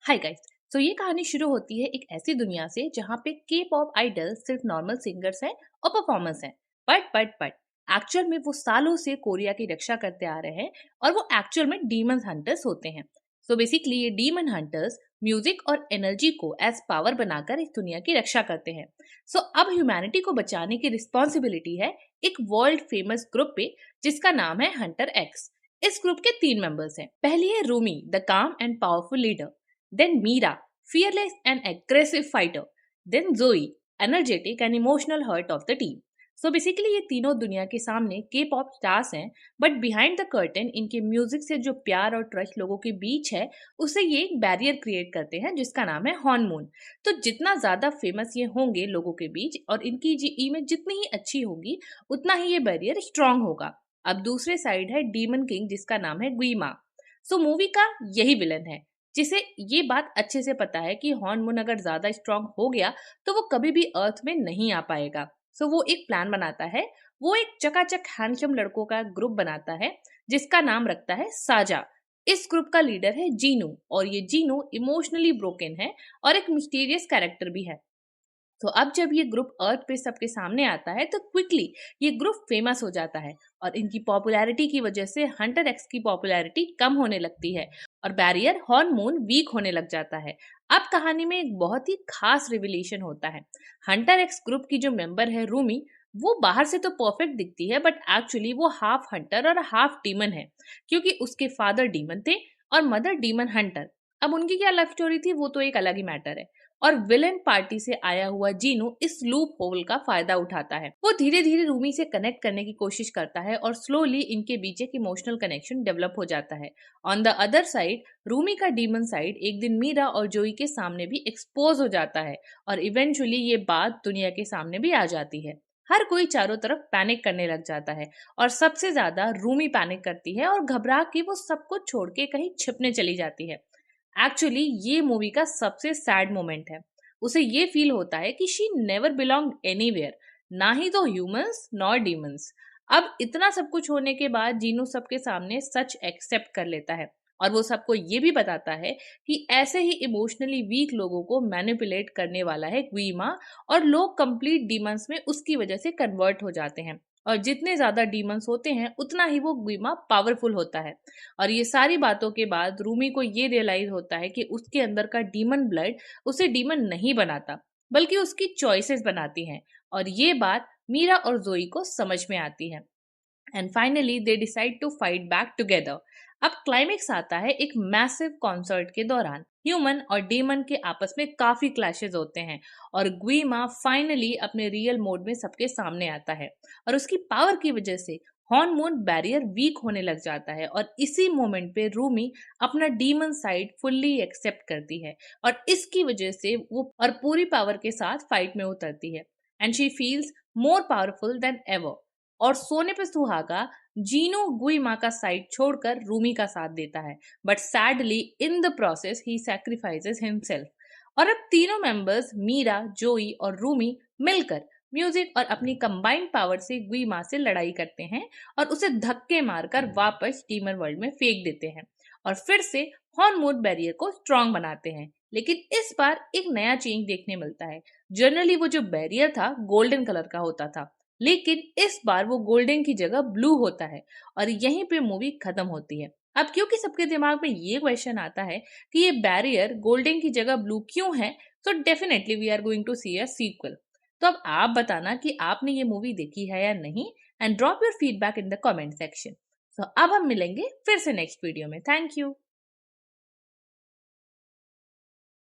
Hi guys. ये कहानी शुरू होती है एक ऐसी दुनिया से जहाँ पे के पॉप आइडल सिर्फ नॉर्मल सिंगर्स हैं और परफॉर्मर्स हैं। बट एक्चुअल में वो सालों से कोरिया की रक्षा करते आ रहे हैं और वो एक्चुअल में डीमन हंटर्स होते हैं। बेसिकली ये डीमन हंटर्स म्यूजिक और एनर्जी को एज पावर बनाकर इस दुनिया की रक्षा करते हैं। अब ह्यूमैनिटी को बचाने की रिस्पॉन्सिबिलिटी है एक वर्ल्ड फेमस ग्रुप पे जिसका नाम है हंटर एक्स। इस ग्रुप के 3 मेंबर्स हैं। पहली है रूमी, द काम and powerful leader. Then Mira, fearless and aggressive fighter. Then Zoe, energetic and emotional heart of the team. Basically ये तीनों दुनिया के सामने के पॉप स्टार्स हैं, बट बिहाइंड द कर्टन इनके म्यूजिक से जो प्यार और ट्रस्ट लोगों के बीच है उससे ये एक बैरियर क्रिएट करते हैं जिसका नाम है हॉर्नमून। जितना ज्यादा फेमस ये होंगे लोगों के बीच और इनकी इमेज जितनी ही अच्छी होगी उतना ही ये बैरियर स्ट्रांग होगा। अब दूसरे साइड है डीमन किंग जिसका नाम है गुइमा। मूवी का यही विलन है जिसे ये बात अच्छे से पता है कि हॉर्नमून अगर ज्यादा स्ट्रांग हो गया तो वो कभी भी अर्थ में नहीं आ पाएगा। वो एक प्लान बनाता है। वो एक चकाचक हैंडसम लड़कों का ग्रुप बनाता है जिसका नाम रखता है साजा। इस ग्रुप का लीडर है जीनू और ये जीनू इमोशनली ब्रोकन है और एक मिस्टीरियस कैरेक्टर भी है। अब जब ये ग्रुप अर्थ पे सबके सामने आता है तो क्विकली ये ग्रुप फेमस हो जाता है और इनकी पॉपुलैरिटी की वजह से हंटर एक्स की पॉपुलैरिटी कम होने लगती है और बैरियर हॉर्नमून वीक होने लग जाता है। अब कहानी में एक बहुत ही खास रिविलेशन होता है। हंटर एक्स ग्रुप की जो मेंबर है रूमी, वो बाहर से तो परफेक्ट दिखती है बट एक्चुअली वो हाफ हंटर और हाफ डीमन है क्योंकि उसके फादर डीमन थे और मदर डीमन हंटर। अब उनकी क्या लव स्टोरी थी वो तो एक अलग ही मैटर है। और विलेन पार्टी से आया हुआ जीनू इस लूप होल का फायदा उठाता है। वो धीरे धीरे रूमी से कनेक्ट करने की कोशिश करता है और स्लोली इनके बीच एक इमोशनल कनेक्शन डेवलप हो जाता है। On the other side Rumi का डीमन साइड एक दिन मीरा और जोई के सामने भी एक्सपोज हो जाता है और इवेंचुअली ये बात दुनिया के सामने भी आ जाती है। हर कोई चारों तरफ पैनिक करने लग जाता है और सबसे ज्यादा रूमी पैनिक करती है और घबरा के वो सब कुछ छोड़ के कहीं छिपने चली जाती है। एक्चुअली ये मूवी का सबसे सैड मोमेंट है। उसे ये फील होता है कि शी नेवर बिलोंग एनीवेयर, ना ही तो ह्यूमंस नॉर डीमंस। अब इतना सब कुछ होने के बाद जीनू सबके सामने सच एक्सेप्ट कर लेता है और वो सबको ये भी बताता है कि ऐसे ही इमोशनली वीक लोगों को मैनिपुलेट करने वाला है ग्वीमा और लोग कंप्लीट डीमंस में उसकी वजह से कन्वर्ट हो जाते हैं और जितने ज्यादा डीमंस होते हैं उतना ही वो ग्वीमा पावरफुल होता है। और ये सारी बातों के बाद रूमी को ये रियलाइज होता है कि उसके अंदर का डीमन ब्लड उसे डीमन नहीं बनाता बल्कि उसकी चॉइसेस बनाती हैं। और ये बात मीरा और जोई को समझ में आती है and finally they decide to fight back together. अब क्लाइमेक्स आता है एक मैसिव कॉन्सर्ट के दौरान। ह्यूमन और डीमन के आपस में काफी क्लैशेस होते हैं और ग्वीमा फाइनली अपने रियल मोड में सबके सामने आता है और उसकी पावर की वजह से हॉर्मोन बैरियर वीक होने लग जाता है और इसी मोमेंट पे रूमी अपना डीमन साइड फुल्ली एक्सेप्ट करती है और इसकी वजह से वो और पूरी पावर के साथ फाइट में उतरती है and she feels more powerful than ever. और सोने पे सुहागा जीनो गुइमा का साइड छोड़कर रूमी का साथ देता है but sadly in the process he sacrifices himself. और अब तीनों मेंबर्स मीरा, जोई और रूमी मिलकर म्यूजिक और अपनी कंबाइंड पावर से गुइमा से लड़ाई करते हैं और उसे धक्के मारकर वापस डीमन वर्ल्ड में फेंक देते हैं और फिर से हॉर्नमून बैरियर को स्ट्रांग बनाते हैं। लेकिन इस बार एक नया चेंज देखने मिलता है। जनरली वो जो बैरियर था गोल्डन कलर का होता था लेकिन इस बार वो गोल्डन की जगह ब्लू होता है और यहीं पे मूवी खत्म होती है। अब क्योंकि सबके दिमाग में ये क्वेश्चन आता है कि ये बैरियर गोल्डन की जगह ब्लू क्यों है, so definitely we are going to see a sequel. तो अब आप बताना कि आपने ये मूवी देखी है या नहीं and drop your feedback in the comment section. So अब हम मिलेंगे फिर से नेक्स्ट वीडियो में। Thank you.